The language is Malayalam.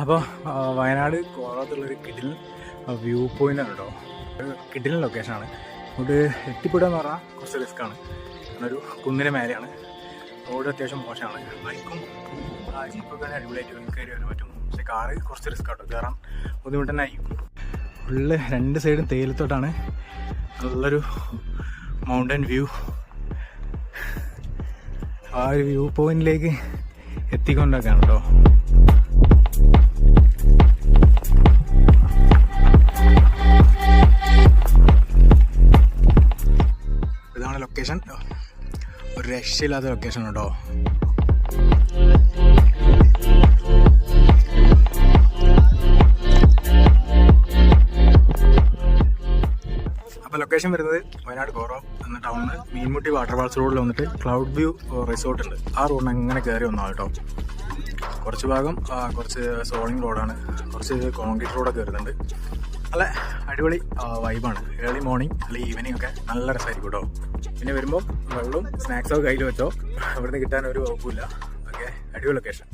അപ്പോൾ വയനാട് കോറത്തുള്ളൊരു കിടിലൻ വ്യൂ പോയിൻ്റാണ് കേട്ടോ. ഒരു കിടിലൻ ലൊക്കേഷനാണ്. ഇവിടെ എത്തിപ്പെടുക എന്ന് പറഞ്ഞാൽ കുറച്ച് റിസ്ക്കാണ്. ഒരു കുന്നിന് മേലെയാണ്. റോഡ് അത്യാവശ്യം മോശമാണ്. ബൈക്കും ജീപ്പൊക്കെ അടിപൊളിയായിട്ട് കയറി വരാൻ പറ്റും. പക്ഷേ കാറ് കുറച്ച് റിസ്ക്കാട്ടോ, കയറാൻ ബുദ്ധിമുട്ട് തന്നെ ആയിരിക്കും. ഫുള്ള് രണ്ട് സൈഡും തേയിലത്തോട്ടാണ്. നല്ലൊരു മൗണ്ടൻ വ്യൂ. ആ ഒരു വ്യൂ പോയിന്റിലേക്ക് എത്തിക്കൊണ്ടൊക്കെയാണ് കേട്ടോ. ഇതാണ് ലൊക്കേഷൻ. ഒരു രക്ഷയില്ലാത്ത ലൊക്കേഷൻ കേട്ടോ. അപ്പോൾ ലൊക്കേഷൻ വരുന്നത് വയനാട് കോറോ എന്ന ടൗണിൽ മീൻമുട്ടി വാട്ടർഫാൾസ് റോഡിൽ വന്നിട്ട് ക്ലൗഡ് വ്യൂ റിസോർട്ട് ഉണ്ട്. ആ റോഡിന് അങ്ങനെ കയറി വന്നാൽ കേട്ടോ. കുറച്ച് ഭാഗം കുറച്ച് സോളിംഗ് റോഡാണ്, കുറച്ച് കോൺക്രീറ്റ് റോഡൊക്കെ വരുന്നുണ്ട്. നല്ല അടിപൊളി വൈബാണ്. ഏർലി മോർണിംഗ് അല്ലെങ്കിൽ ഈവനിങ് ഒക്കെ നല്ല രസമായിരിക്കും കേട്ടോ. പിന്നെ വരുമ്പോൾ വെള്ളവും സ്നാക്സൊക്കെ കയ്യിൽ വെച്ചോ. ഇവിടുന്ന് കിട്ടാൻ ഒരു വകുപ്പില്ല. ഓക്കെ, അടിപൊളി ലൊക്കേഷൻ.